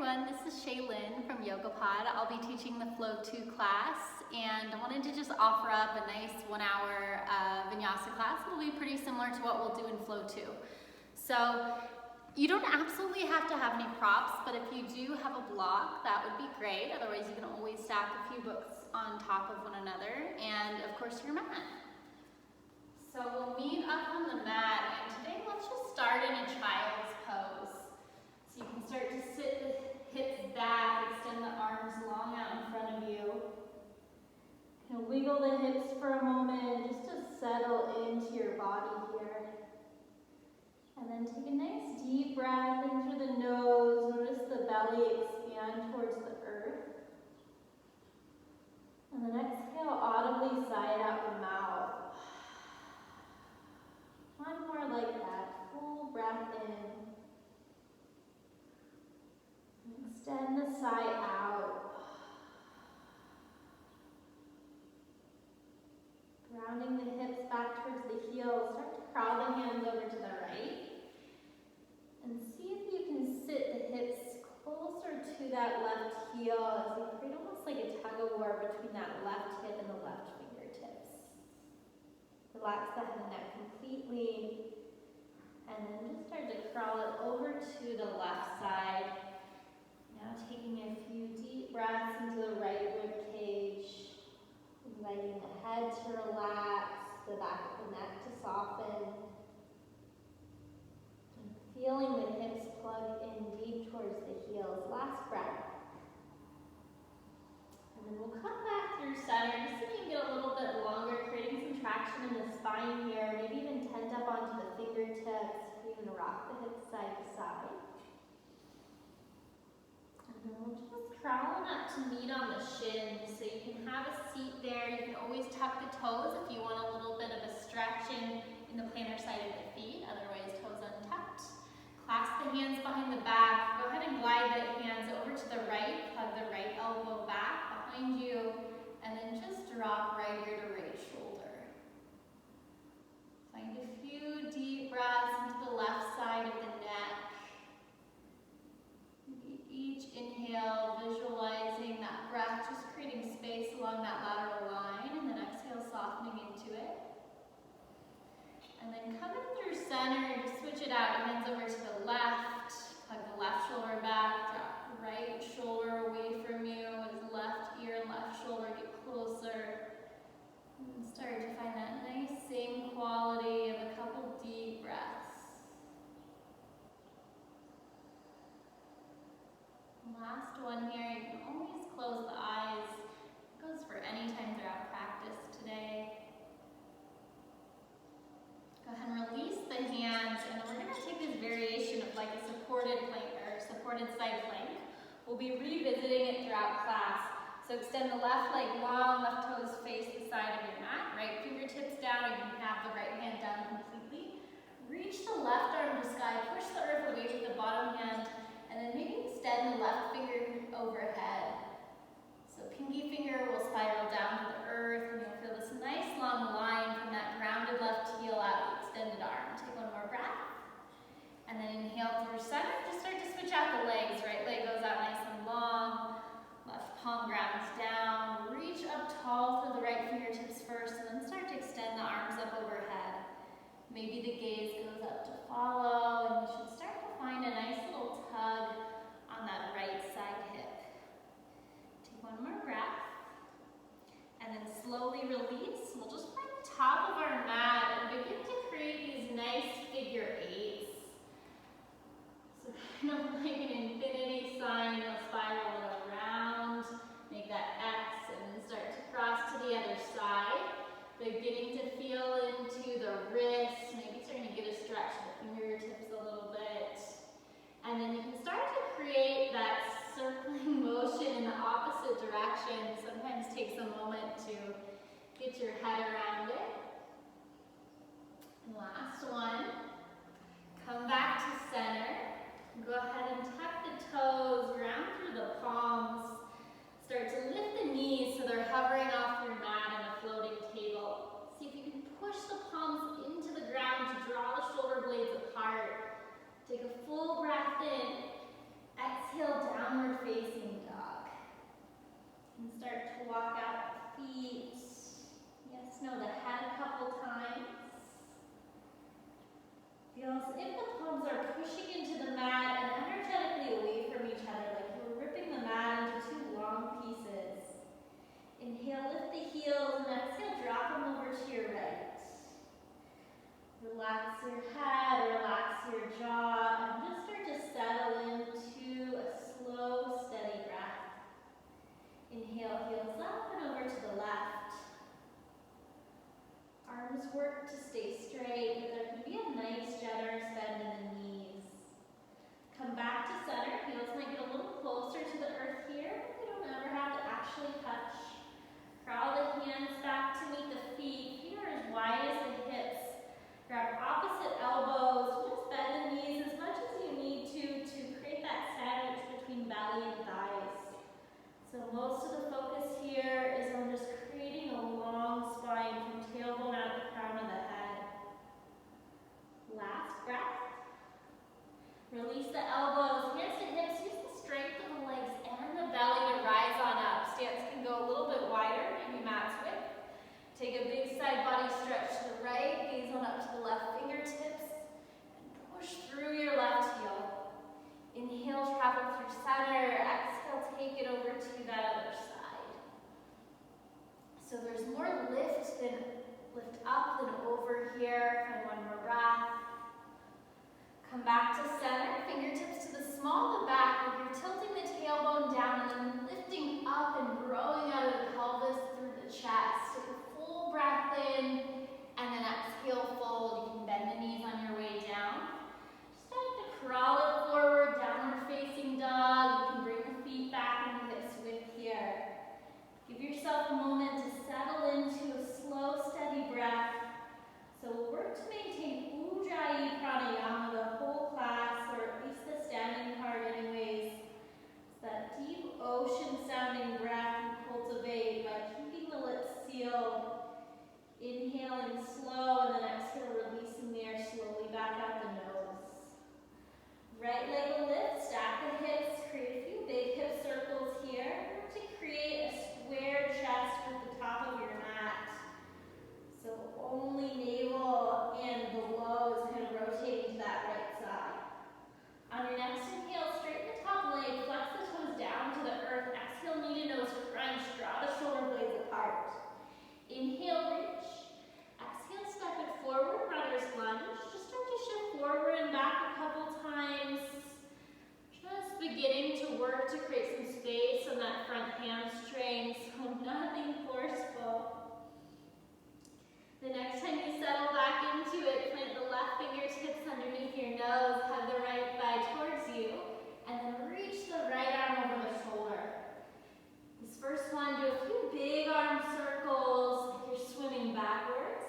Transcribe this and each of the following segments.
everyone, this is Shaelyn from Yoga Pod. I'll be teaching the Flow 2 class, and I wanted to just offer up a nice 1 hour vinyasa class. It'll be pretty similar to what we'll do in Flow 2. So you don't absolutely have to have any props, but if you do have a block, that would be great. Otherwise, you can always stack a few books on top of one another, and of course your mat. So we'll meet up on the mat, and today let's just start in a child's pose. So you can start to sit the hips back, extend the arms long out in front of you. Kind of wiggle the hips for a moment just to settle into your body here. And then take a nice deep breath in through the nose. Notice the belly expand towards the earth. And then exhale audibly, sigh out the mouth. One more like that. Full breath in. Extend the sigh out. Grounding the hips back towards the heels. Start to crawl the hands over to the right. And see if you can sit the hips closer to that left heel as you create almost like a tug of war between that left hip and the left fingertips. Relax the head and neck completely. And then just start to crawl it over to the left side. Now taking a few deep breaths into the right rib cage, inviting the head to relax, the back of the neck to soften, and feeling the hips plug in deep towards the heels. Last breath. And then we'll come back through center, just so you can get a little bit longer, creating some traction in the spine here, maybe even tent up onto the fingertips, even rock the hips side to side. And we'll just crawl on up to meet on the shins, so you can have a seat there. You can always tuck the toes if you want a little bit of a stretching in the plantar side of the feet, otherwise toes untucked. Clasp the hands behind the back. Go ahead and glide the hands over to the right, plug the right elbow back behind you, and then just drop right ear to right shoulder. Find a few deep breaths into the left side of the neck. Each inhale, visualizing that breath, just creating space along that lateral line, and then exhale, softening into it. And then coming through center, just switch it out, hands over to the left, plug the left shoulder back, drop the right shoulder away from you as left ear and left shoulder get closer. And start to find that nice same quality of a couple deep breaths. Last one here, you can always close the eyes. It goes for any time throughout practice today. Go ahead and release the hands, and then we're going to take this variation of like a supported plank or supported side plank. We'll be revisiting it throughout class. So extend the left leg long, left toes face the side of your mat, right fingertips down, and you can have the right hand down completely. Reach the left arm to sky, push the earth away with the bottom hand, and then maybe extend the left finger overhead. So pinky finger will spiral down to the earth, and you'll feel this nice long line from that grounded left heel out the extended arm. Take one more breath. And then inhale through center. Just start to switch out the legs. Right leg goes out nice and long. Left palm grounds down. Reach up tall through the right fingertips first, and then start to extend the arms up overhead. Maybe the gaze goes up to follow, and you should start to find a nice little tug on that right side hip. Take one more breath, and then slowly release. We'll just find the top of our mat and begin to create these nice figure eights. So kind of like an infinity sign, you'll spiral it around, make that X, and then start to cross to the other side. Beginning to feel into the wrists, maybe starting to get a stretch of the fingertips a little bit. And then you can start to create that circling motion in the opposite direction. Sometimes takes a moment to get your head around it. And last one. Come back to center. Go ahead and tuck the toes, ground through the palms. Start to lift the knees so they're hovering off your mat on a floating table. See if you can push the palms into the ground to draw the shoulder blades apart. Take a full breath in. Exhale down downward facing dog. And start to walk out the feet. Yes, no, the head a couple times. Feel as if the palms are pushing into the mat and energetically away from each other, like you're ripping the mat into two long pieces. Inhale, lift the heels, and exhale, drop them over to your right. Relax your head, relax your jaw, and just start to settle into a slow, steady breath. Inhale, heels up and over to the left. Arms work to stay straight, but there can be a nice, generous bend in the knees. Come back to center. Heels might get a little closer to the earth here, but you don't ever have to actually touch. Crawl the hands back to meet the feet. Feet are as wide as the hips. Grab opposite elbows. Just bend the knees as much as you need to create that sandwich between belly and thighs. So most of the focus here is on just creating a long spine from tailbone out the crown of the head. Last breath. Release the elbows, hands to hips. Use the strength of the legs and the belly to rise on up. Stance can go a little bit wider, maybe mat's width. Take a big side body stretch to the right, gaze on up to the left fingertips, and push through your left heel. Inhale, travel through center. Exhale, take it over to that other side. So there's more lift up than over here. And one more breath. Come back to center, fingertips to the small of the back, where you're tilting the tailbone down and then lifting up and growing out of the pelvis through the chest. Take a full breath in, and then exhale, fold. You can bend the knees on your way down. Start to crawl it forward, downward facing dog. You can bring the feet back and the hips width here. Give yourself a moment to settle into a slow, steady breath. So we'll work to maintain Ujjayi pranayama the whole class, or at least the standing part anyways. It's that deep ocean sounding breath you cultivate by keeping the lips sealed. Inhaling slow and then exhale, releasing the air slowly back out the nose. Right leg will lift, stack the hips, create a few big hip circles here. Work to create a square chest with the top of your mat. So only navel and below is kind of rotating to that right side. On your next inhale, straighten the top leg, flex the toes down to the earth. Exhale, knee to nose crunch, draw the shoulder blades apart. Inhale, reach. Exhale, step it forward, runner's lunge. Just start to shift forward and back a couple times. Just beginning to work to create some space on that front hamstring, so nothing forceful. The next time you settle back into it, plant the left fingertips underneath your nose, hug the right thigh towards you, and then reach the right arm over the shoulder. This first one, do a few big arm circles like you're swimming backwards,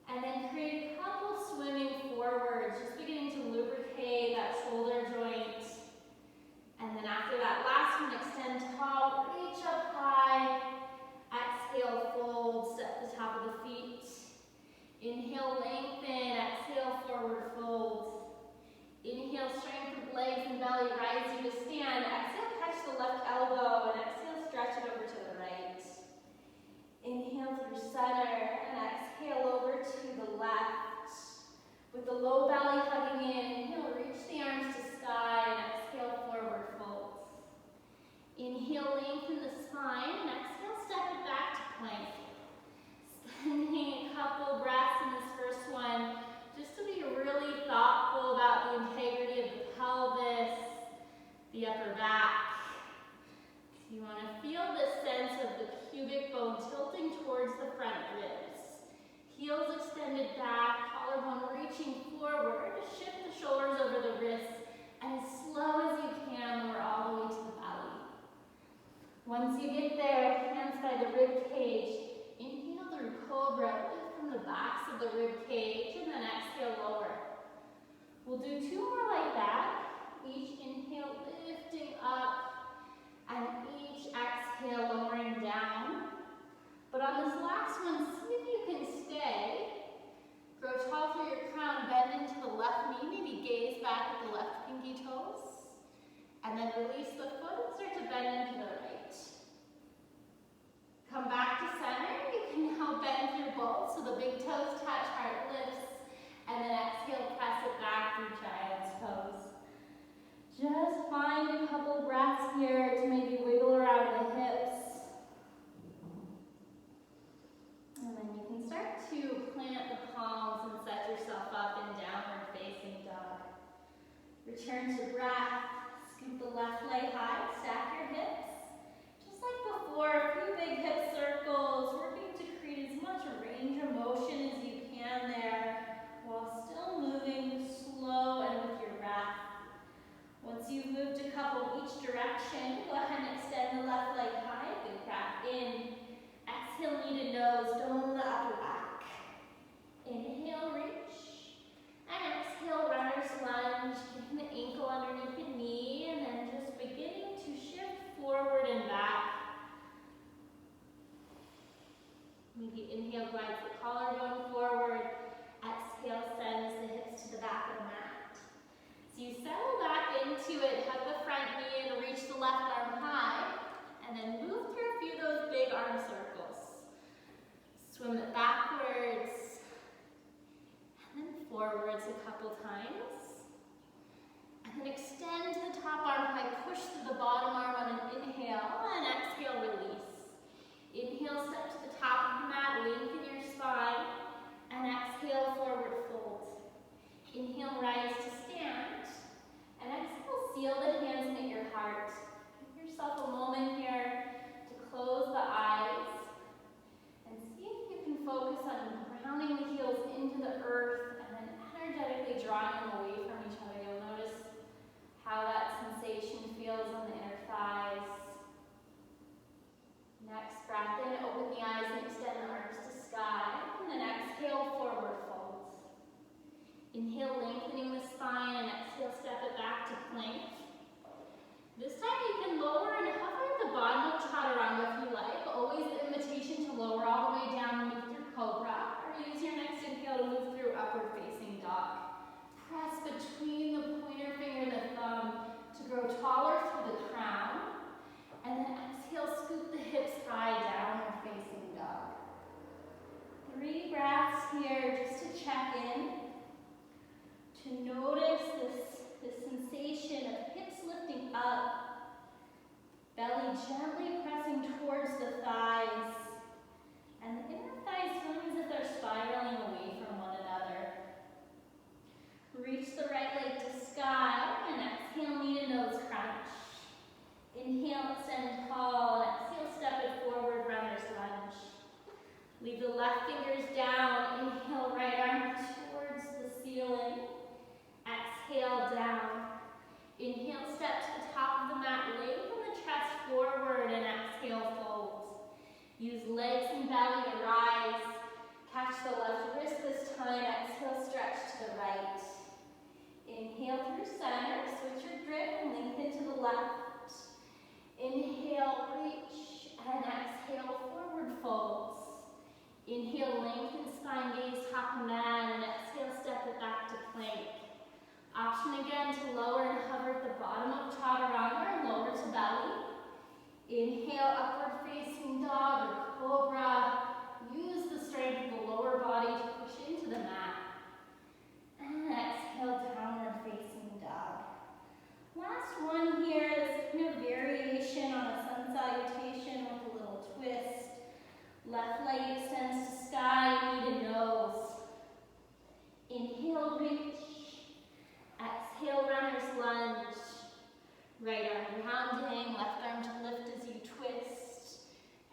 and then create a couple swimming forwards, just beginning to lubricate that shoulder joint. And then after that last one, extend tall, reach up high. Exhale, fold, step the top of the feet. Inhale, lengthen. Exhale, forward fold. Inhale, strengthen legs and belly, rise you to stand. Exhale, catch the left elbow, and exhale, stretch it over to the right. Inhale through center, and exhale over to the left. With the low belly hugging in, inhale, reach the arms to sky, and exhale, forward fold. Inhale, lengthen the spine, and exhale, step it back to plank. Spending a couple breaths in this first one, just to be really thoughtful about the integrity of the pelvis, the upper back. So you want to feel this sense of the pubic bone tilting towards the front ribs. Heels extended back, collarbone reaching forward. Shift the shoulders over the wrists, and as slow as you can, lower all the way to the belly. Once you get there, hands by the rib cage. Inhale through cobra, lift from the backs of the rib cage, and then exhale, lower. We'll do two more like that. Each inhale, lifting up, and each exhale, lowering down. But on this last one, see if you can stay. Grow tall through your crown, bend into the left knee, maybe gaze back at the left pinky toes. And then then release the foot and start to bend into the right. Come back to center. You can now bend through both, so the big toes touch, heart lifts, and then exhale, press it back through child's pose. Just find a couple breaths here to maybe wiggle around the hips. And then you can start to plant the palms and set yourself up in downward facing dog. Return to breath. Scoop the left leg high, stack your hips. Just like before, a few big hip circles, working to create as much range of motion as you can there, while still moving slow and with your breath. Once you've moved a couple each direction, go ahead and extend the left leg high, big breath in. Exhale, knee to nose, dome the upper back. Inhale, reach. And exhale, runner's lunge, keeping the ankle underneath the knee, and then just beginning to shift forward and back. Maybe inhale, glides the collarbone forward. Exhale, sends the hips to the back of the mat. So you settle back into it, hug the front knee and reach the left arm high, and then move through a few of those big arm circles. Swim it backwards, and then forwards a couple times. And then extend the top arm high, push through the bottom arm on an inhale, and exhale, release. Inhale, step to the top of the mat, lengthen your spine, and exhale, forward fold. Inhale, rise to stand, and exhale, seal the hands and at your heart. Give yourself a moment here to close the eyes, and see if you can focus on grounding the heels into the earth, and then energetically drawing them away from each other. You'll notice how that sensation feels on the inner thighs. Next breath in, open the eyes and extend the arms to sky, and then exhale, forward fold. Inhale, lengthening the spine, and exhale, step it back to plank. This time you can lower and hover at the bottom of chaturanga if you like. Always the invitation to lower all the way down with your cobra, or use your next inhale to move through upward facing dog. Press between the pointer finger and the thumb to grow taller through the crown, and then exhale, scoop the hips high, downward facing dog. 3 breaths here just to check in. To notice this sensation of hips lifting up, belly gently pressing towards the thighs, and the inner thighs feeling as if they're spiraling away from one another. Reach the right leg to sky, and exhale, knee to nose crunch. Inhale, extend tall, and exhale, step it forward, runner's lunge. Leave the left fingers down, inhale, right arm towards the ceiling. Exhale, down. Inhale, step to the top of the mat, lengthen the chest forward, and exhale, fold. Use legs and belly to rise. Catch the left wrist this time, exhale, stretch to the right. Inhale through center, switch your grip and lengthen to the left. Inhale, reach, and exhale, forward folds. Inhale, lengthen spine, gaze top of mat, and exhale, step it back to plank. Option again to lower and hover at the bottom of chaturanga and lower to belly. Inhale, upward facing dog or cobra. Use the strength of the lower body to push into the mat. And exhale, downward facing dog. Last one here is kind of variation on a sun salutation with a little twist. Left leg extends to sky, knee to nose. Inhale, reach. Exhale, runner's lunge. Right arm rounding, left arm to lift as you twist.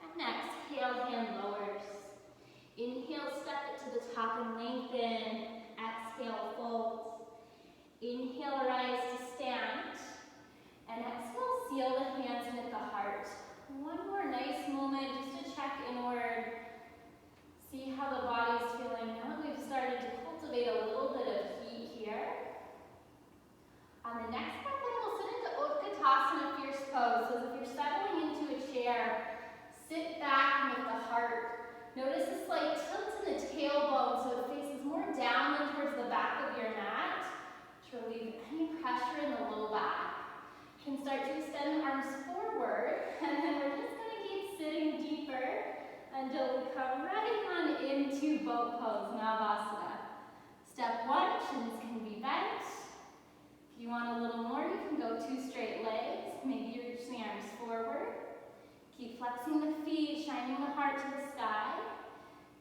And exhale, hand lowers. Inhale, step it to the top and lengthen. Exhale, fold. Inhale, rise to stand. And exhale, seal the hands and at the heart. One more nice moment just to check inward. See how the body's feeling now that we've started to cultivate a little bit of heat here. On the next breath, then we'll sit into Utkatasana, fierce pose. So if you're settling into a chair, sit back and with the heart. Notice a slight tilt in the tailbone so it faces more down than towards the back of your mat to relieve any pressure in the low back. You can start to extend the arms forward, and then we're just going to keep sitting deeper until we come right on into boat pose, Navasana. Step one, shins can be bent. If you want a little more, you can go 2 straight legs. Maybe you reach the arms forward. Keep flexing the feet, shining the heart to the sky.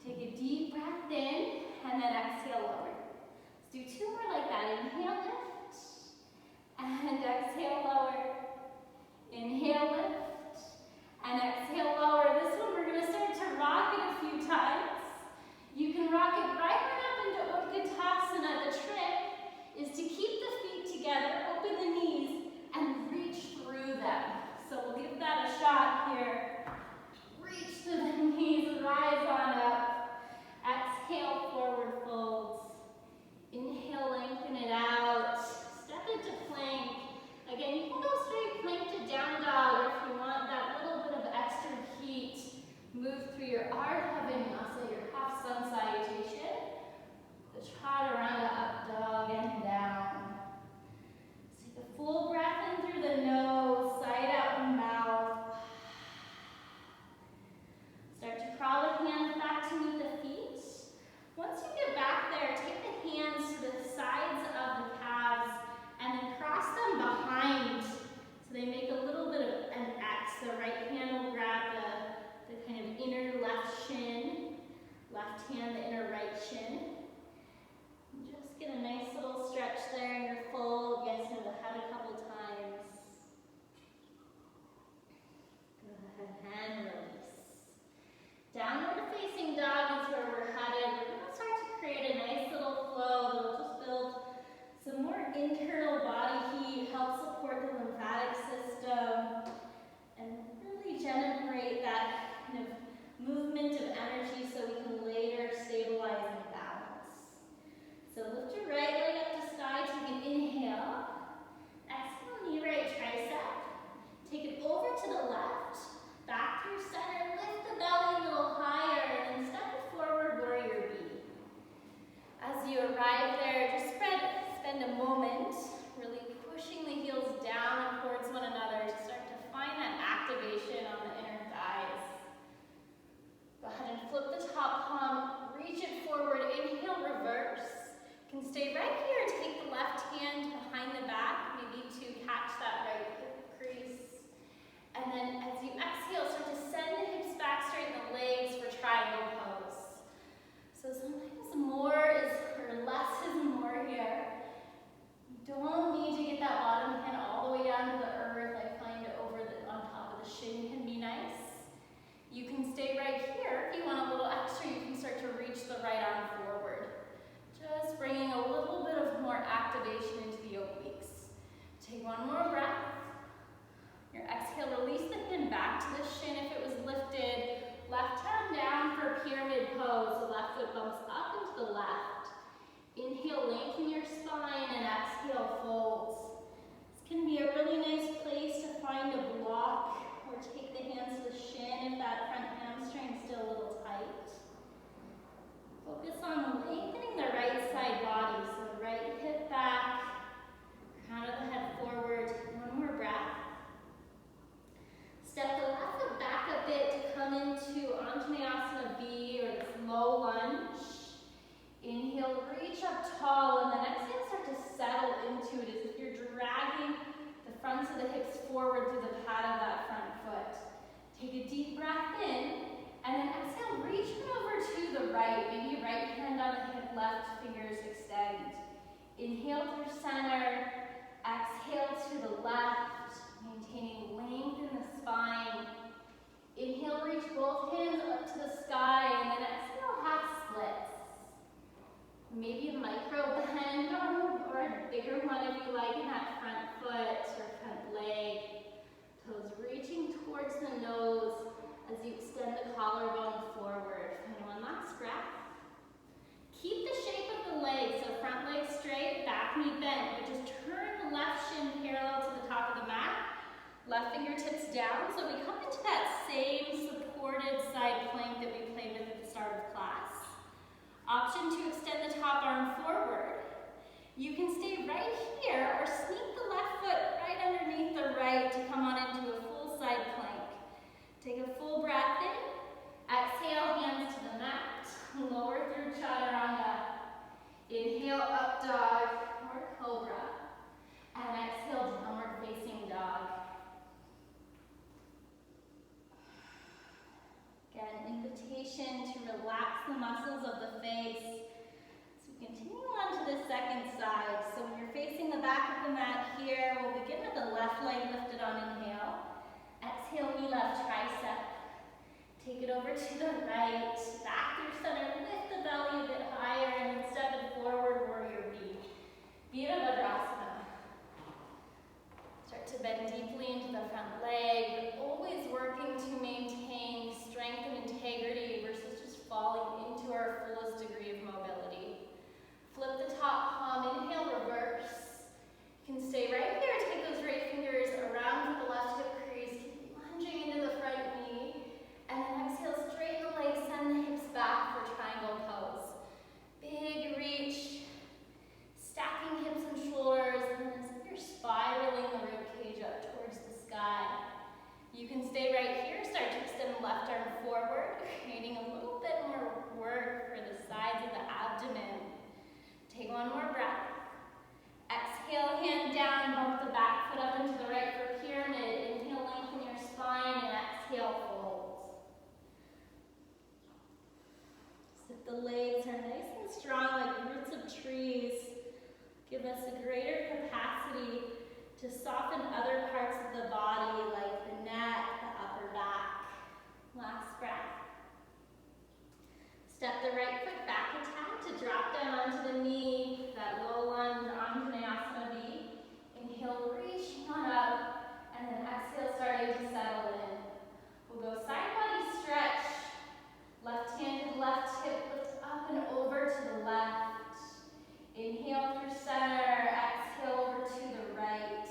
Take a deep breath in, and then exhale, lower. Let's do 2 more like that. Inhale, lift, and exhale, lower. Inhale, lift, and exhale, lower. This one we're going to start to rock it a few times. You can rock it right on up into Utkatasana. The trick is to keep the feet together, open the knees, and reach through them. So we'll give that a shot here. Reach to the knees, rise on up. Exhale, forward folds. Inhale, lengthen it out. Step into plank. Again, you can go straight plank to down dog, or if you want that little bit of extra heat, move through your Ardha Vinyasa, your half sun salutation. The Chaturanga, up dog and down. So take a full breath in through the nose, side out the mouth. Start to crawl the hands back to meet the feet. Once you get back there, take the hands to the sides of the calves and then cross them behind so they make a little bit of an X. The right hand will grab the kind of inner left shin, left hand the inner right shin. Just get a nice little stretch there in your fold. You guys know the head a couple times. Go ahead and release. Downward facing dog is where we're headed. We're going to start to create a nice little flow that'll just build some more internal body heat, help support the lymphatic system, and really generate that kind of movement of energy so we can later stabilize and balance. So lift your right leg up to sky, take an inhale. Exhale, knee right tricep. Take it over to the left, back through center, lift the belly a little higher, and then step it forward, warrior B. As you arrive there, just spend a moment really pushing the heels down towards one another to start to find that activation on the inner thighs. Go ahead and flip the top palm, reach it forward, inhale, reverse. You can stay right here, take the left hand behind the back, maybe to catch that right hip crease. And then as you exhale, start to send the hips back, straighten the legs for triangle pose. So sometimes more is, or less is more here. You don't need to get that bottom hand all the way down to the earth. I find on top of the shin can be nice. You can stay right here. If you want a little extra, you can start to reach the right arm forward. Just bringing a little bit of more activation into the obliques. Take one more breath. Your exhale, release the hand back to the shin if it was lifted. Left hand down for pyramid pose. The left foot bumps up into the left. Inhale, lengthen your spine, and exhale, folds. This can be a really nice place to find a block, or take the hands to the shin if that front hamstring is still a little tight. Focus on lengthening the right side body, so the right hip back, crown of the head forward. One more breath. Step the left foot back a bit to come into Anjaneyasana B, or this low lunge. Inhale, reach up tall, and then exhale, start to settle into it as if you're dragging the fronts of the hips forward through the pad of that front foot. Take a deep breath in, and then exhale, reach it over to the right. Maybe right hand on the hip, left fingers extend. Inhale through center, exhale to the left, maintaining length in the spine. Inhale, reach both hands up to the sky, and then exhale, half splits. Maybe a micro bend or a bigger one if you like in that front foot or front leg. Toes reaching towards the nose as you extend the collarbone forward. And one last breath. Keep the shape of the leg, so front leg straight, back knee bent, but just turn the left shin parallel to the top of the mat. Left fingertips down, so we come into that same supported side plank that we played with at the start of class. Option to extend the top arm forward. You can stay right here or sneak the left foot right underneath the back of the mat here. We'll begin with the left leg lifted on inhale. Exhale, knee left tricep. Take it over to the right, back through center, lift the belly a bit higher, and then step it forward, warrior B. Virabhadrasana. Start to bend deeply into the front leg, always working to maintain strength and integrity versus just falling into our fullest degree of mobility. Flip the top palm, inhale, reverse. You can stay right here, take those right fingers around the left hip crease, keep lunging into the front knee, and then exhale, straighten the legs, send the hips back for triangle pose. Big reach, stacking hips and shoulders, and then as if you're spiraling the rib cage up towards the sky. You can stay right here, start to extend the left arm forward, creating a little bit more work for the sides of the abdomen. Take one more breath. Exhale, hand down, bump the back foot up into the right for pyramid. Inhale, lengthen your spine, and exhale, fold. So if the legs are nice and strong like roots of trees, give us a greater capacity to soften other parts of the body like the neck, the upper back. Last breath. Step the right foot back a tad to drop down onto the knee, that low lunge, Anjaneyasana B. Inhale, reaching on up, and then exhale, starting to settle in. We'll go side body stretch. Left hand to the left hip, lift up and over to the left. Inhale through center, exhale over to the right.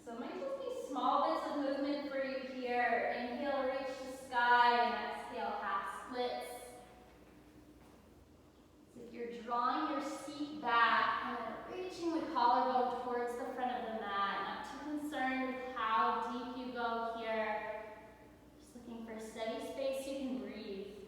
So it might just be small bits of movement for you here. Inhale, reach the sky, and exhale, half splits. You're drawing your seat back and then reaching the collarbone towards the front of the mat. Not too concerned with how deep you go here. Just looking for steady space you can breathe.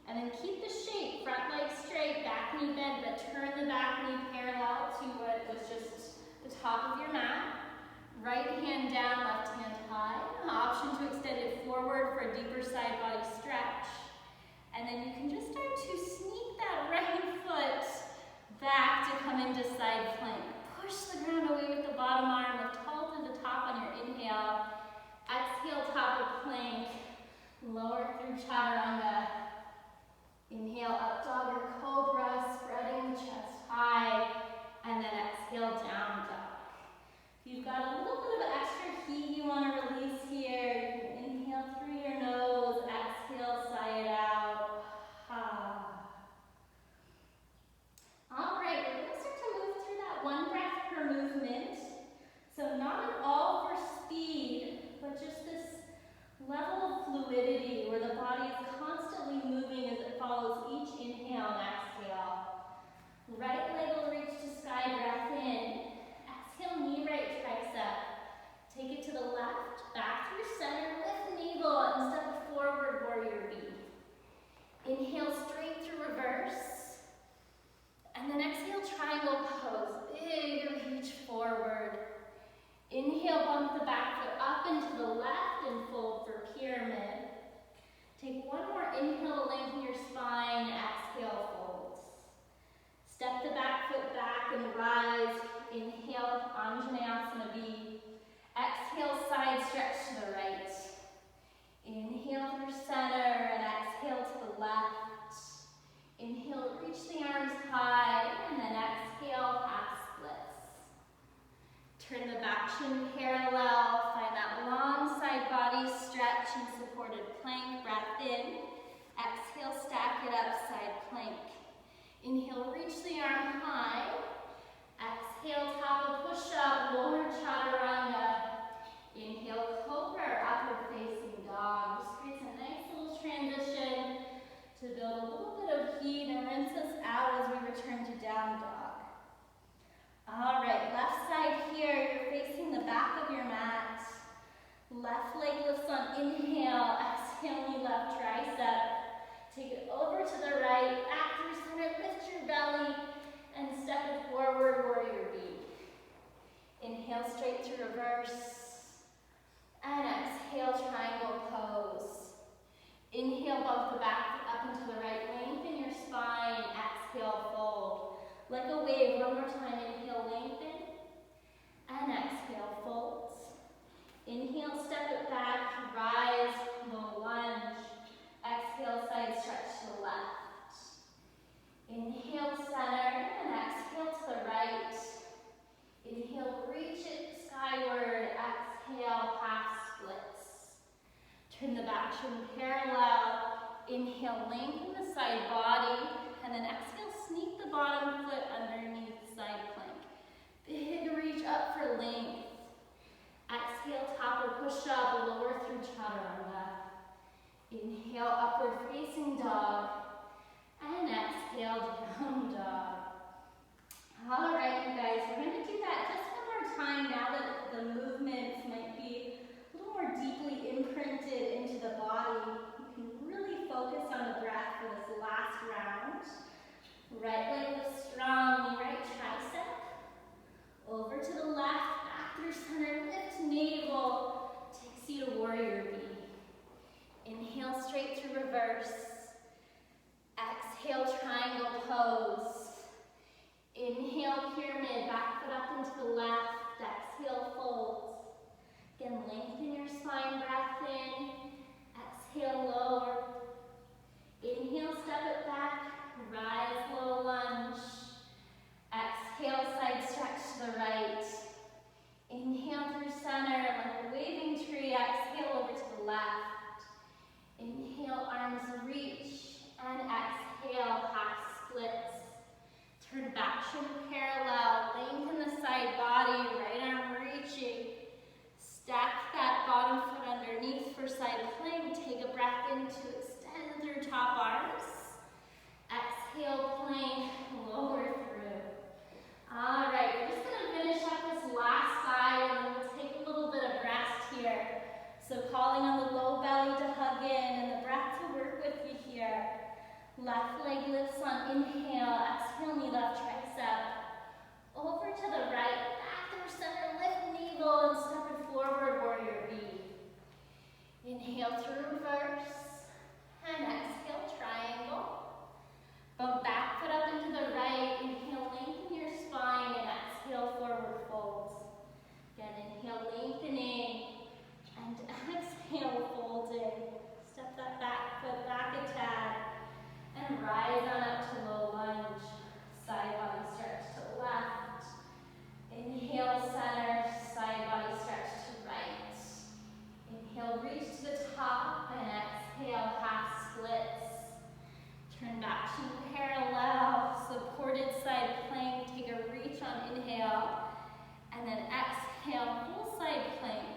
And then keep the shape, front leg straight, back knee bent, but turn the back knee parallel to what was just the top of your mat. Right hand down, left hand high. Option to extend it forward for a deeper side body stretch. And then you can just start to sneak that right foot back to come into side plank. Push the ground away with the bottom arm, lift tall to the top on your inhale. Exhale, top of plank, lower through chaturanga. Inhale, up dog or cobra, spreading the chest high, and then exhale, down dog. If you've got a little bit of extra heat you want to release here, you can inhale through your nose, exhale, sigh it out. All right, we're going to start to move through that one breath per movement. So not at all for speed, but just this level of fluidity where the body is constantly moving as it follows each inhale and exhale. Right leg will reach to sky, breath in. Exhale, knee right tricep. Take it to the left, back through center, lift navel, and step forward, warrior B. Inhale, straight through reverse. And then exhale, triangle pose. Big reach forward. Inhale, bump the back foot up and to the left and fold for pyramid. Take one more inhale to lengthen your spine. Exhale, folds. Step the back foot back and rise. Inhale, Anjaneyasana B. Exhale, side stretch to the right. Inhale through center and exhale to the left. Inhale, reach the arms high, and then exhale, half splits. Turn the back shin parallel, find that long side body stretch in supported plank, breath in. Exhale, stack it up, side plank. Inhale, reach the arm high. Exhale, top of push-up, lower chaturanga. Inhale, cobra, upward facing dog. Just creates a nice little transition to build a little bit of heat and rinse us out as we return to down dog. All right, left side here, you're facing the back of your mat. Left leg lifts on inhale, exhale, knee left tricep. Take it over to the right, back through center, lift your belly, and step it forward, warrior B. Inhale, straight to reverse. And exhale, triangle pose. Inhale, bump the back foot up into the right, lengthen your spine, exhale, fold. Like a wave, one more time, inhale, lengthen. action parallel. Inhale, lengthen the side body, and then exhale, sneak the bottom foot underneath side plank. Big reach up for length. Exhale, top or push up, lower through chaturanga. Inhale, upward facing dog, and exhale, down dog. All right, you guys, we're going to do that just one more time now that the movements might be a little more deeply imprinted into the body. You can really focus on the breath for this last round. Right leg lifts strongly, right tricep. Over to the left, back through center, lift navel, takes you to warrior B. Inhale, straight through reverse. Exhale, triangle pose. Inhale, pyramid, back foot up into the left. Exhale, fold. Again, lengthen your spine, breath in. Exhale, lower. Inhale, step it back. Rise, low lunge. Exhale, side stretch to the right. Inhale through center, like a waving tree. Exhale over to the left. Inhale, arms reach. And exhale, half splits. Turn back, shoulder parallel. Lengthen the side body, right arm reaching. Stack that bottom foot underneath for side plank. Take a breath in to extend through top arms. Exhale, plank, lower through. All right, we're just going to finish up this last side and then we'll take a little bit of rest here. So calling on the low belly to hug in and the breath to work with you here. Left leg lifts on inhale, exhale, knee left tricep. Over to the right, back through center, lift navel and step it forward, warrior B. Inhale through reverse and exhale, triangle. Bump back foot up into the right, inhale, lengthen your spine and exhale, forward folds. Again, inhale, lengthening and exhale, folding. Step that back foot back a tad. And rise on up to low lunge. Side body stretch to the left. Inhale, center, side body stretch to right. Inhale, reach to the top, and exhale, half splits. Turn back to parallel, supported side plank. Take a reach on inhale, and then exhale, full side plank.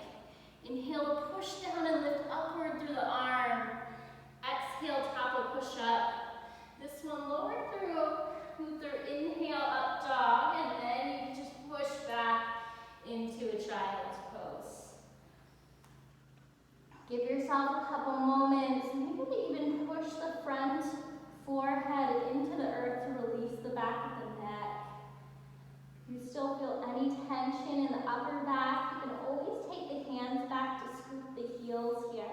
Inhale, push down and lift upward through the arm. Exhale, top or push up. This one lower through, move through, inhale, up dog, and then you can just push back into a child's pose. Give yourself a couple moments, maybe even push the front forehead into the earth to release the back of the neck. If you still feel any tension in the upper back, you can always take the hands back to scoop the heels here.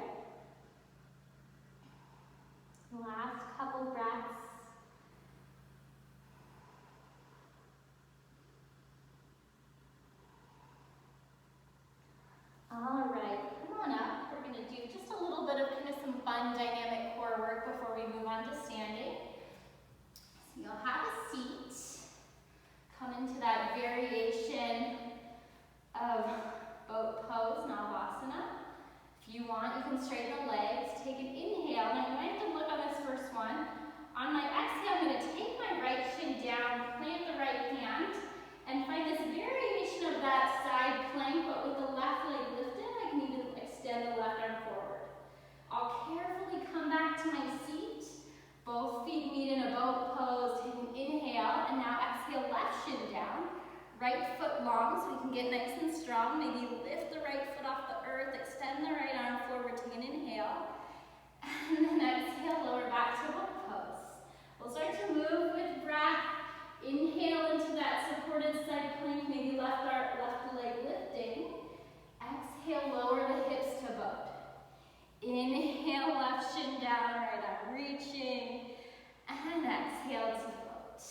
Last couple breaths. All right, come on up. We're going to do just a little bit of some fun dynamic core work before we move on to standing. So you'll have a seat. Come into that variation of boat pose, Navasana. If you want, you can straighten the legs. Take an inhale. Now you might have to look on this first one. On my exhale, I'm going to take my right shin down, plant the right hand, and find this variation of that side plank, but with the left leg lifted. I can even extend the left arm forward. I'll carefully come back to my seat. Both feet meet in a boat pose. Take an inhale, and now exhale, left shin down. Right foot long so we can get nice and strong. Maybe lift the right foot off the earth, extend the right arm forward, take an inhale. And then exhale, lower back to boat pose. We'll start to move with breath. Inhale into that supported side plank, maybe left leg lifting. Exhale, lower the hips to boat. Inhale, left shin down, right arm reaching. And exhale to boat.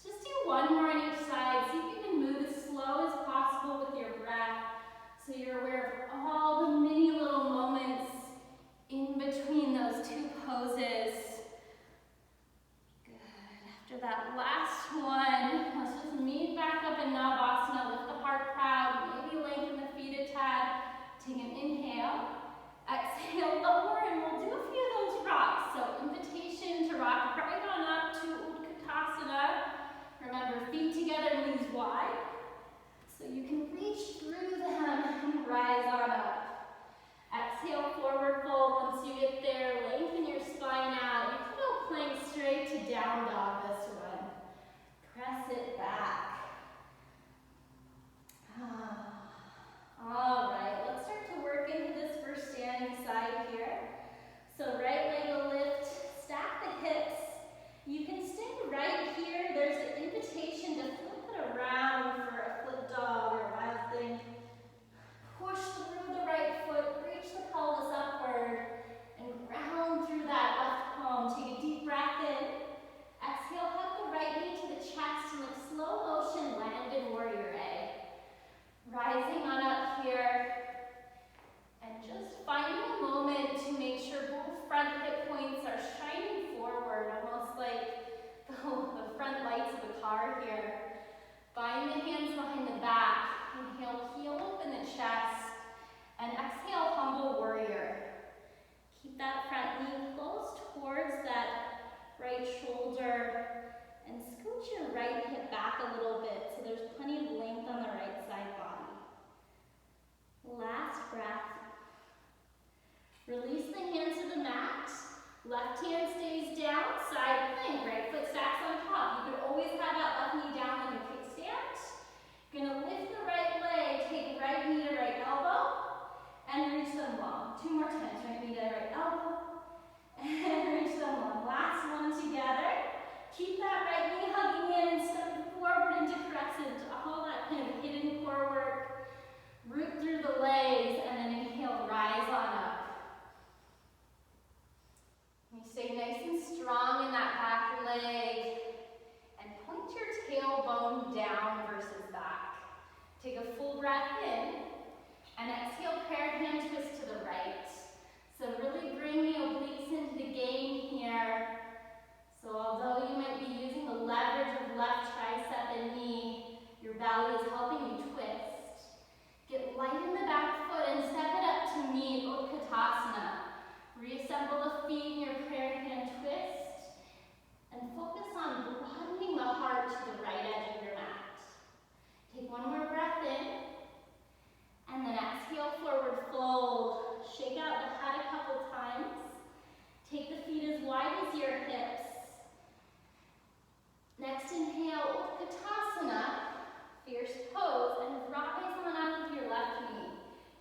Just do one more on each side. See if you can move as slow as possible with your breath so you're aware of all the many little moments in between those two poses. Good. After that last one, let's just meet back up in Navasana. Keep that right knee hugging in and step forward into crescent. All that kind of hidden core work. Root through the legs, and then inhale, rise on up. You stay nice and strong in that back leg, and point your tailbone down versus back. Take a full breath in, and exhale, prayer hand twist to the right. So really bring the obliques into the game here. So although you might be using the leverage of left tricep and knee, your belly is helping you twist. Get light in the back foot and step it up to meet Utkatasana. Reassemble the feet in your prayer hand twist, and focus on broadening the heart to the right edge of your mat. Take one more breath in, and then exhale, forward fold. Shake out the head a couple times. Take the feet as wide as your hips. Next, inhale, Utkatasana, fierce pose, and rise on up with your left knee.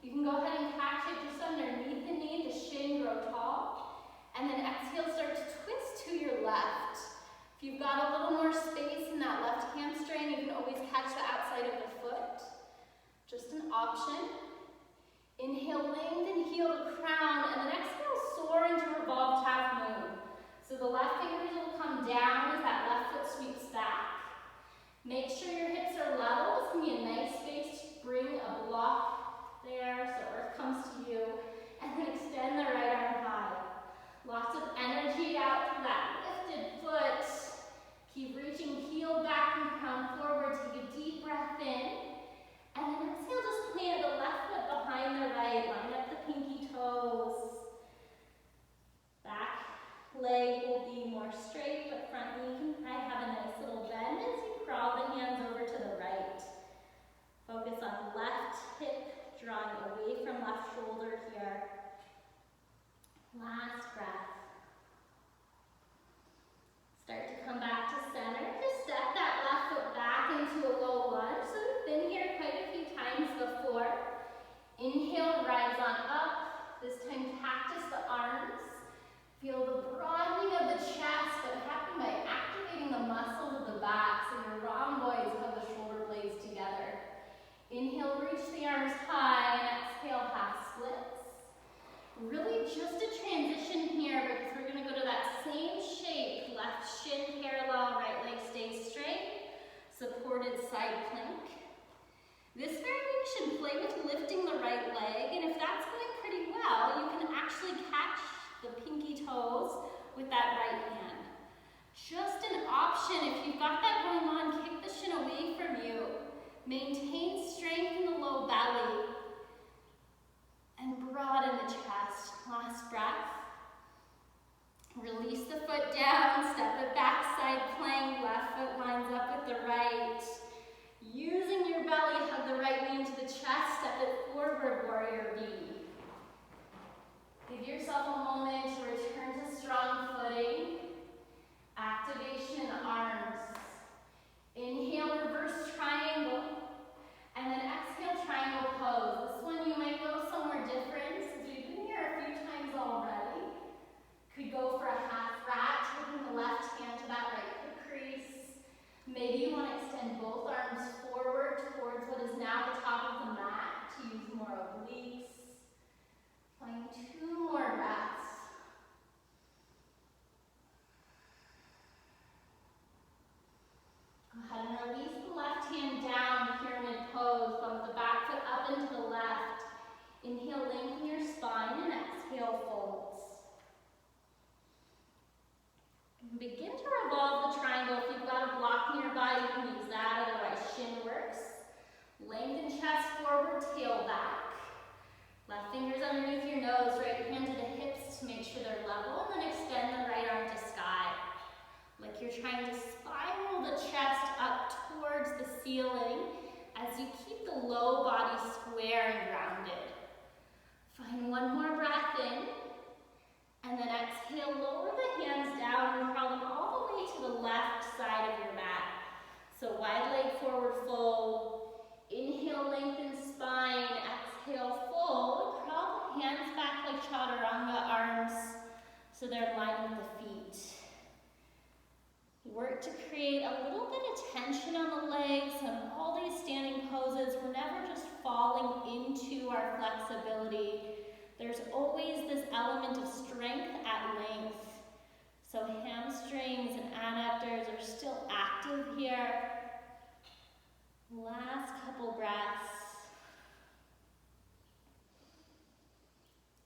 You can go ahead and catch it just underneath the knee to shin, grow tall. And then exhale, start to twist to your left. If you've got a little more space in that left hamstring, you can always catch the outside of the foot. Just an option. Inhale, lengthen, heel to crown, and then exhale, soar into revolved half moon. So the left fingers will come down as that left foot sweeps back. Make sure your hips are level. This can be a nice space to bring a block there, so earth comes to you. And then extend the right arm high. Lots of energy out through that lifted foot. Keep reaching heel back and crown forward. Take a deep breath in. And then exhale, just plant the left foot behind the right. Line up the pinky toes. Back leg will be more straight, but front knee can probably have a nice little bend as you crawl the hands over to the right. Focus on left hip, drawing away from left shoulder here. Last breath. Start to come back to center. Just step that left foot back into a low lunge. So we've been here quite a few times before. Inhale, rise on up. This time cactus the arms. Feel the broadening of the chest, but happen by activating the muscles of the back so your rhomboids hug the shoulder blades together. Inhale, reach the arms high, and exhale, half splits. Really just a transition here because we're going to go to that same shape. Left shin parallel, right leg stays straight. Supported side plank. This variation, play with lifting the right leg, and if that's going pretty well, you can actually catch the pinky toes with that right hand. Just an option, if you've got that going on, kick the shin away from you. Maintain strength in the low belly and broaden the chest. Last breath. Release the foot down, step it back, side plank, left foot lines up with the right. Using your belly, hug the right knee into the chest, step it forward, warrior V. Give yourself a moment to return to strong footing. Activation in the arms. Inhale, reverse triangle. And then exhale, triangle pose. This one you might go somewhere different since we've been here a few times already. Could go for a half rat, taking the left hand to that right hip crease. Maybe you want to extend both arms forward towards what is now the top of the mat to use more obliques. Find 2 more breaths. Go ahead and release the left hand down, pyramid pose. Bump the back foot up into the left. Inhale, lengthen your spine, and exhale, folds. Begin to revolve the triangle. If you've got a block nearby, you can use that, otherwise shin works. Lengthen chest forward, tail back. Left fingers underneath your nose, right hand to the hips to make sure they're level, and then extend the right arm to sky. Like you're trying to spiral the chest up towards the ceiling as you keep the low body square and grounded. Find one more breath in, and then exhale, lower the hands down and crawl them all the way to the left side of your mat. So wide leg forward fold. Inhale, lengthen spine. Exhale, fold. Crawl the hands back like chaturanga arms so they're in line with the feet. Work there's always this element of strength at length. So hamstrings and adductors are still active here. Last couple breaths.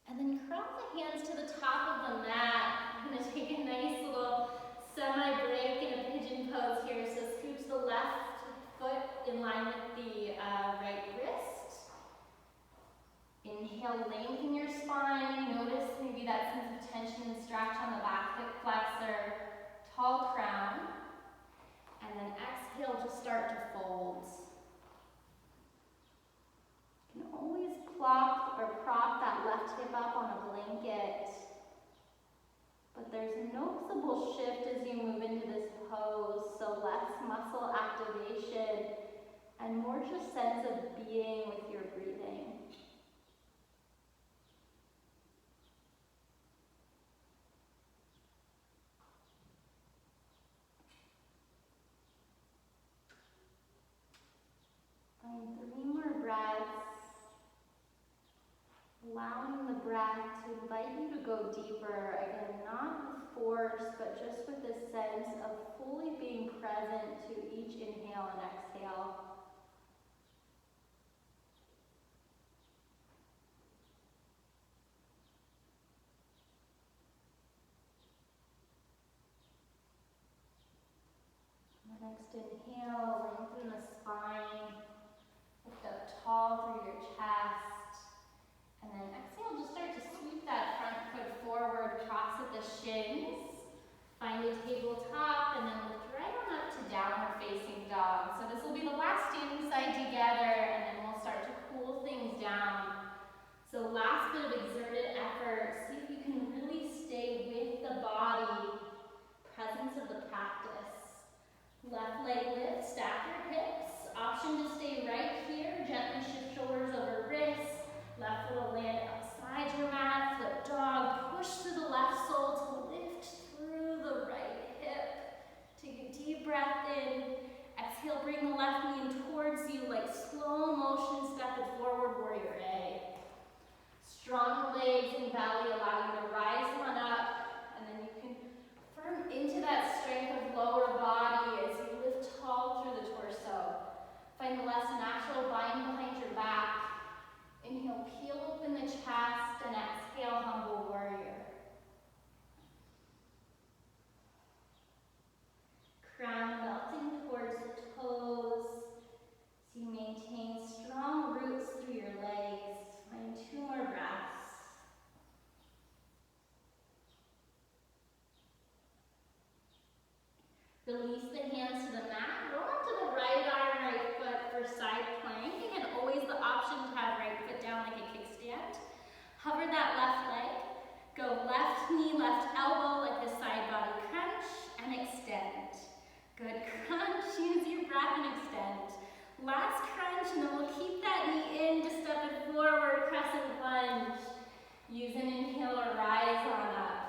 And then cross the hands to the top of the mat. I'm going to take a nice little semi-break in a pigeon pose here. So scooch the left foot in line with the right wrist. Inhale, lengthen your spine. Notice maybe that sense of tension and stretch on the back hip flexor. Tall crown. And then exhale, just start to fold. You can always plop or prop that left hip up on a blanket. But there's a noticeable shift as you move into this pose, so less muscle activation and more just sense of being with your breathing. Find 3 more breaths. Allowing the breath to invite you to go deeper, again, not with force, but just with a sense of fully being present to each inhale and exhale. The next inhale, lengthen the spine, lift up tall through your chest. And then exhale, just start to sweep that front foot forward, cross at the shins. Find a tabletop, and then lift right on up to downward facing dog. So this will be the last standing side together, and then we'll start to cool things down. So last bit of exerted effort. See if you can really stay with the body, presence of the practice. Left leg lift, stack your hips. Option to stay right here, gently shift shoulders over wrists. Left foot will land outside your mat, flip dog, push through the left sole to lift through the right hip. Take a deep breath in. Exhale, bring the left knee in towards you like slow motion, step it forward, warrior A. Strong legs and belly allow you to rise on up, and then you can firm into that strength of lower body as you lift tall through the torso. Find the less natural bind behind your back. Inhale, peel open the chest, and exhale, humble warrior. Crown melting towards the toes, so you maintain strong roots through your legs. Find 2 more breaths. Release the hands to the mat. Roll onto the right arm, right foot for side plank. Again, always the option to have right foot down like a kickstand. Hover that left leg. Go left knee, left elbow like a side body crunch, and extend. Good crunch. Use your breath and extend. Last crunch, and then we'll keep that knee in to step it forward, crescent lunge. Use an inhale or rise on up.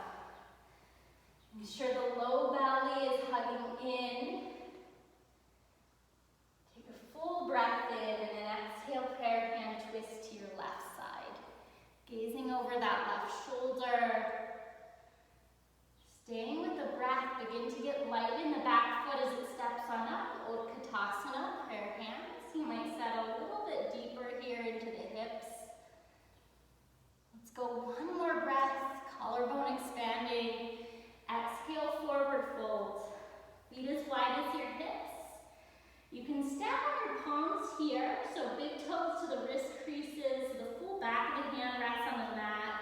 Be sure the low belly is hugging in. Take a full breath in, and then exhale, prayer hand twist to your left side. Gazing over that left shoulder. Staying with the breath, begin to get light in the back foot as it steps on up. Utkatasana, prayer hands. You might settle a little bit deeper here into the hips. Let's go 1 more breath, collarbone expanding. Exhale, forward fold. Feet as wide as your hips. You can stand on your palms here, so big toes to the wrist creases, so the full back of the hand rests on the mat.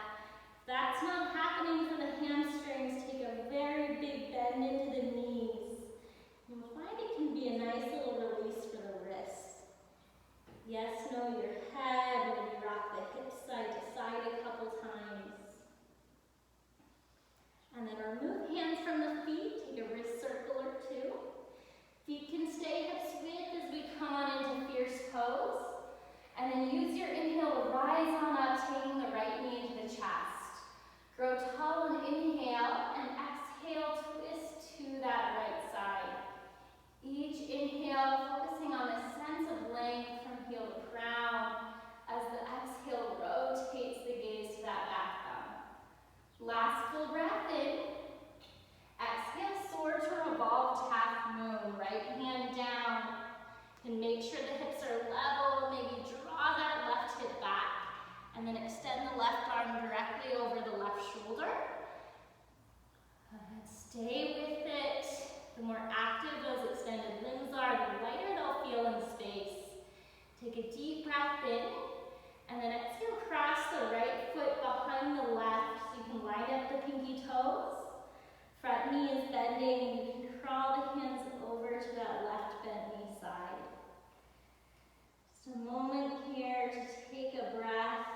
If that's not happening for the hamstrings, take a very big bend into the knees. You'll find it can be a nice little release for the wrists. Yes, no, your head, maybe rock the hips side to side a couple times. And then remove hands from the feet, take a wrist circle or 2. Feet can stay hips width as we come on into fierce pose. And then use your inhale to rise on up, taking the right knee into the chest. Grow tall and inhale, and exhale, twist to that right side. Each inhale, focusing on the sense of length from heel to crown, as the exhale rotates the gaze to that Just a moment here to take a breath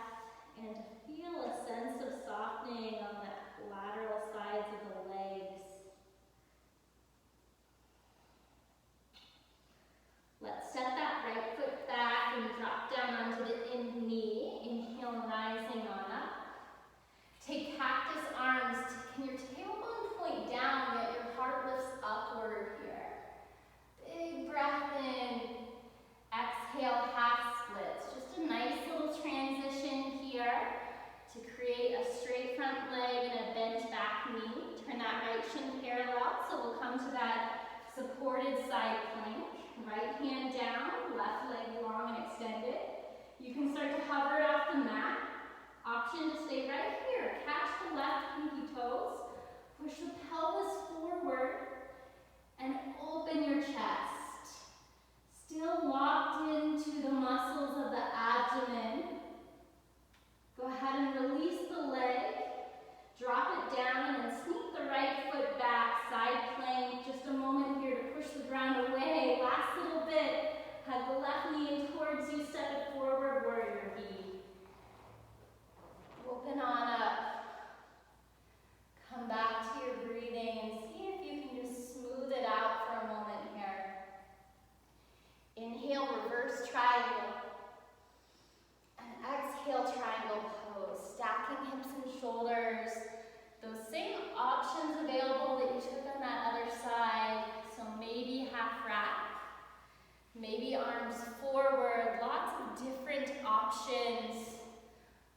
and to feel a sense of softening on the lateral sides of the legs. Let's step that right foot back and drop down onto the in knee. Inhale, rising on up. Take cactus arms. Can your tailbone point down, yet your heart lifts upward here. Big breath in. Exhale, half splits. Just a nice little transition here to create a straight front leg and a bent back knee. Turn that right shin parallel, so we'll come to that supported side plank. Right hand down, left leg long and extended. You can start to hover it off the mat. Option to stay right here. Catch the left pinky toes. Push the pelvis forward and open your chest. Still locked into the muscles of the abdomen. Go ahead and release the leg. Drop it down and then sneak the right foot back. Side plank. Just a moment here to push the ground away. Last little bit. Hug the left knee in towards you. Step it forward, warrior V. Open on up. Come back to your breathing and see if you can just smooth it out for a moment here. Inhale, reverse triangle. And exhale, triangle pose. Stacking hips and shoulders. Those same options available that you took on that other side. So maybe half rack. Maybe arms forward. Lots of different options.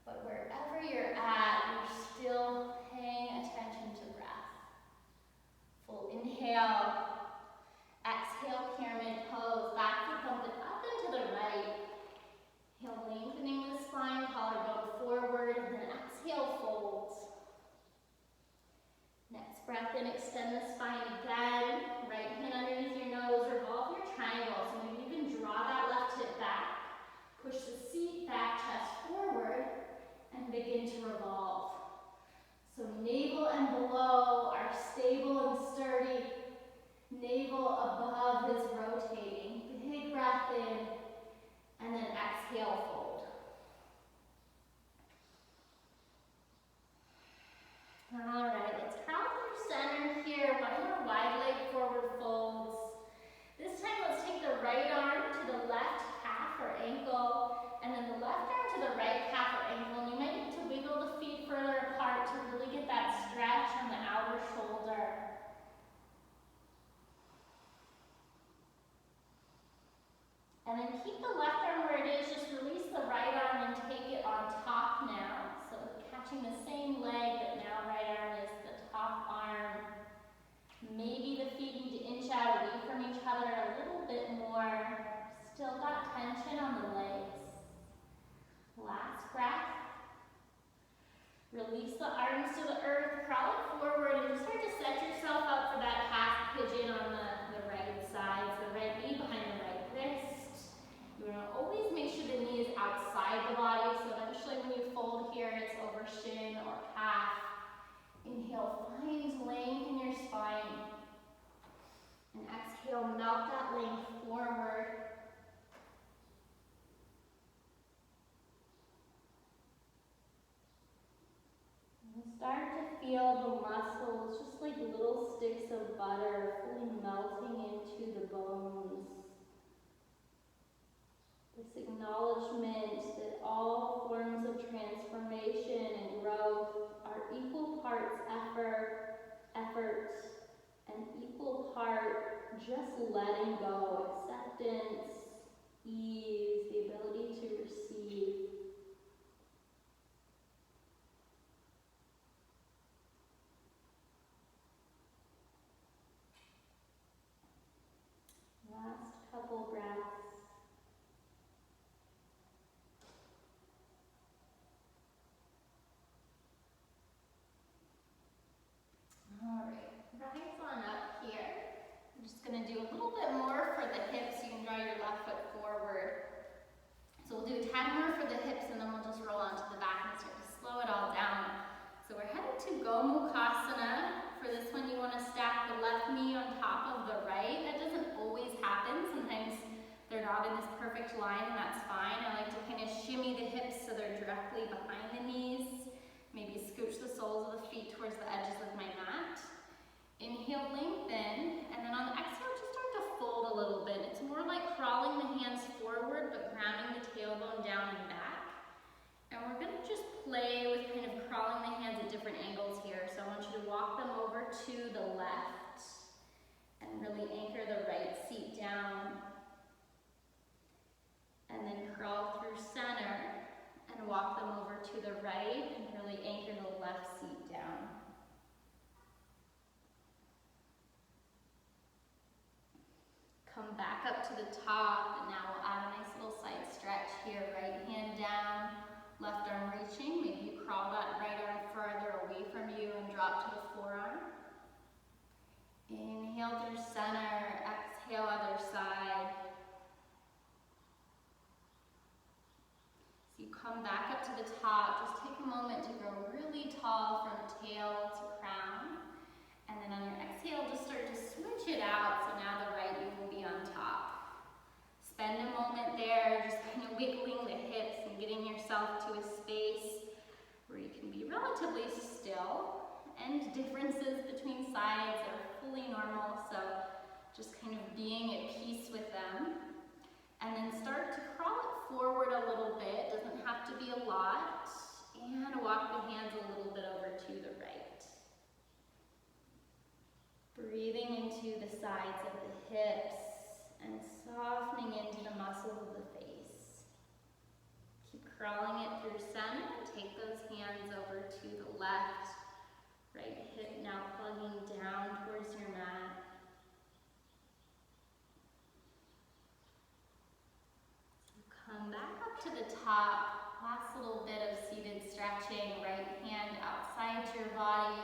But wherever you're at, you're still paying attention to breath. Full inhale. Exhale, pyramid pose. Back foot bumping up and to the right. Inhale, lengthening the spine, collarbone forward, and then exhale, fold. Next breath in, extend the spine again. Right hand underneath your nose, revolve your triangle. So maybe you can draw that left hip back. Push the seat back, chest forward, and begin to revolve. So navel and below are stable and sturdy. Navel above is rotating. Big breath in, and then exhale, fold. All right, let's crawl through center here. One more wide leg forward folds. This time, let's take the right arm to the left calf or ankle, and then the left arm to the right calf or ankle. And you might need to wiggle the feet further apart to really get that stretch on the outer shoulder. And then keep the left arm where it is, just release the right arm and take it on top now. So catching the same leg, but now right arm is the top arm. Maybe the feet need to inch out away from each other a little bit more. Still got tension on the legs. Last breath. Release the arms to the earth, crawl it forward, and just start to set yourself up for that half pigeon on the right side. So the right knee behind the right wrist. You want to always make sure the knee is outside the body, so eventually when you fold here, it's over shin or calf. Inhale, find length in your spine. And exhale, melt that length forward. And start to feel the muscles, just like little sticks of butter, fully melting into the bones. This acknowledgement that all forms of transformation and growth are equal parts effort, and equal part just letting go, acceptance, ease, the ability to receive. Last couple breaths. All right, rise on up here. I'm just going to do a little bit more for the hips. You can draw your left foot forward. fine. I like to kind of shimmy the hips so they're directly behind the knees. Maybe scooch the soles of the feet towards the edges of my mat. Inhale, lengthen, and then on the exhale, just start to fold a little bit. It's more like crawling the hands forward, but grounding the tailbone down and back. And we're gonna just play with kind of crawling the hands at different angles here. So I want you to walk them over to the left and really anchor the right seat down. And then crawl through center and walk them over to the right and really anchor the left seat down. Come back up to the top, and now we'll add a nice little side stretch here. Right hand down, left arm reaching. Maybe you crawl that right arm further away from you and drop to the forearm. Inhale through center, exhale other side. So you come back up to the top, just take a moment to grow really tall from tail to crown. And then on your exhale, just start to switch it out, so now the right knee will be on top. Spend a moment there, just kind of wiggling the hips and getting yourself to a space where you can be relatively still, and differences between sides are fully normal, so just kind of being at peace with them. And then start to crawl it forward a little bit, doesn't have to be a lot, and walk the hands a little bit over to the right. Breathing into the sides of the hips and softening into the muscles of the face. Keep crawling it through center. Take those hands over to the left. Right hip now plugging down towards your mat. Come back up to the top. Last little bit of seated stretching. Right hand outside your body.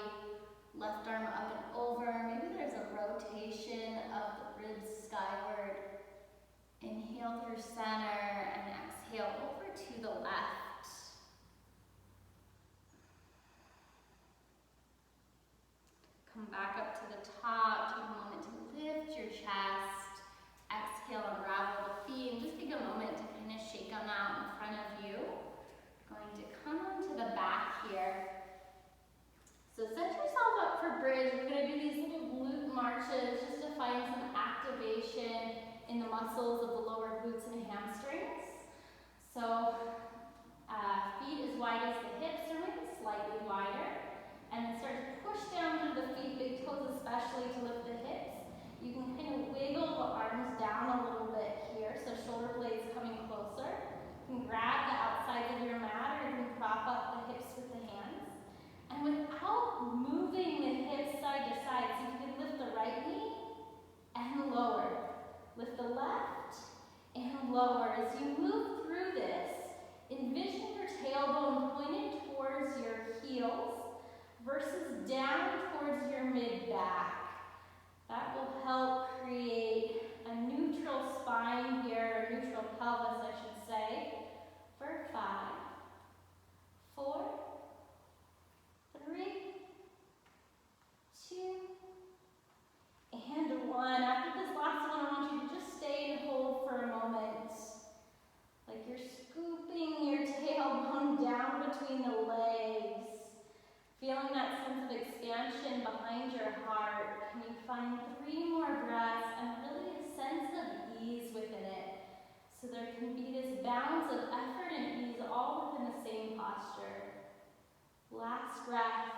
Left arm up and over. Maybe there's a rotation of the ribs skyward. Inhale through center and exhale over to the left. Come back up to the top. Take a moment to lift your chest. Exhale, unravel the feet, and just take a moment to kind of shake them out in front of you. Going to come onto the back here. So set yourself up for bridge. We're going to do these little glute marches just to find some activation in the muscles of the lower glutes and hamstrings. So feet as wide as the hips or maybe slightly wider. And then start to push down through the feet, big toes especially, to lift the hips. You can kind of wiggle the arms down a little bit here, so shoulder blades coming closer. You can grab the outsides of your mat, or you can prop up the hips with the hands. And without moving the hips side to side, so you can lift the right knee and lower. Lift the left and lower. As you move through this, envision your tailbone pointed towards your heels versus down towards your mid-back. That will help create a neutral spine here, or neutral pelvis, I should say, for 5, 4, 3, 2, and 1. After this last one, I want you to just stay and hold for a moment. Like you're scooping your tailbone down between the legs. Feeling that sense of expansion behind your heart. Can you find 3 more breaths and really a sense of ease within it? So there can be this balance of effort and ease all within the same posture. Last breath.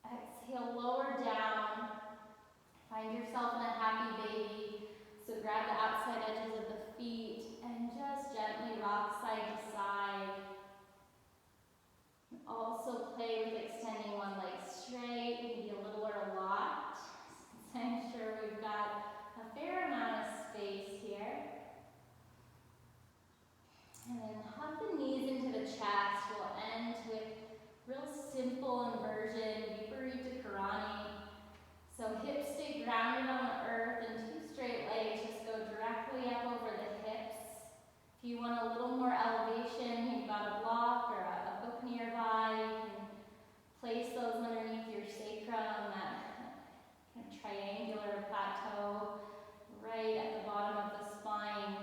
Exhale, lower down. Find yourself in a happy baby. So grab the outside edges of the feet and just gently rock side to side. Also play with extending one leg straight, maybe a little or a lot. Since I'm sure we've got a fair amount of space here. And then hug the knees into the chest. We'll end with real simple inversion, Viparita Karani. So hips stay grounded on the earth, and 2 straight legs just go directly up over the hips. If you want a little more elevation, you've got a block or a book nearby. You can place those underneath your sacrum, that kind of triangular plateau right at the bottom of the spine.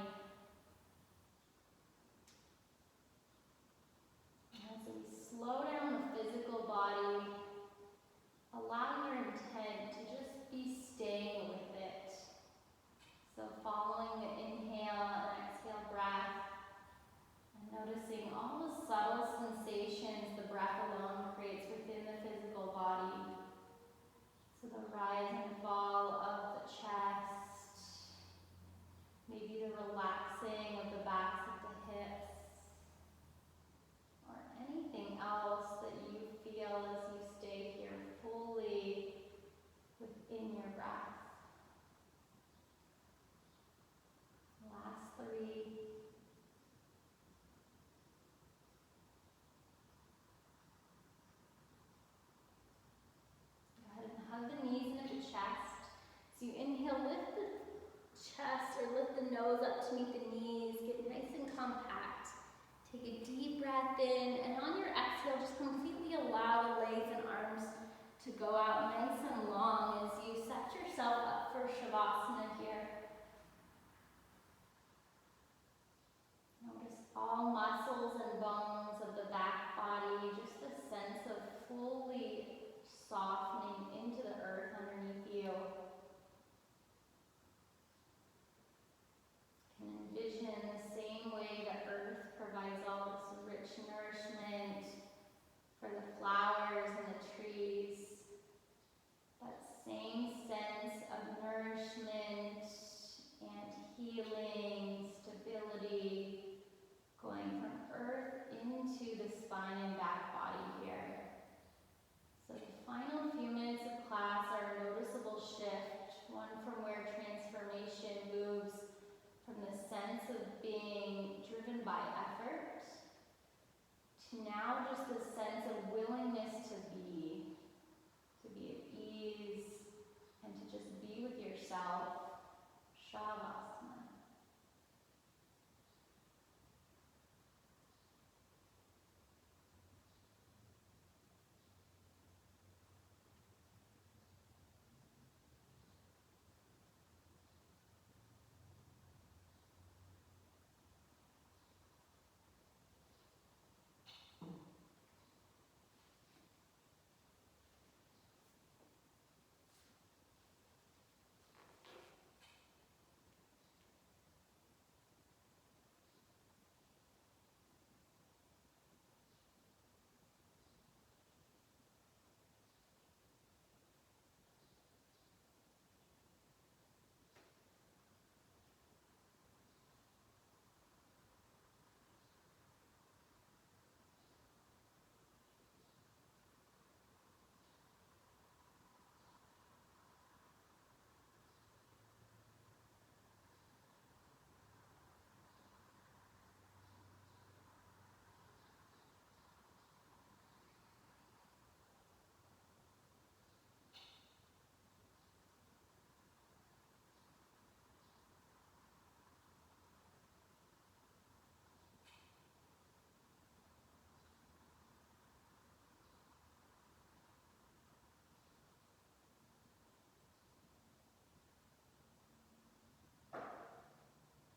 noticing all the subtle sensations the breath alone creates within the physical body. So the rise and fall of the chest, maybe the relaxing of the backs of the hips, or anything else that you feel as you stay here fully within your breath. Last 3. Go ahead and hug the knees into the chest. So you inhale, lift the chest or lift the nose up to meet the knees. Get nice and compact. Take a deep breath in, and on your exhale, just completely allow the legs and arms to go out nice and long as you set yourself up for Shavasana here. Notice all muscles and bones of the back body, just a sense of fully softening into the earth underneath you. You can envision the same way the earth provides all this rich nourishment for the flowers and the trees. That same sense of nourishment and healing, stability, going from earth into the spine and back body here. So the final few minutes of class are a noticeable shift, one from where transformation moves from the sense of being driven by effort to now just the sense of willingness to be at ease, and to just be with yourself. Shavasana.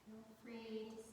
Feel free to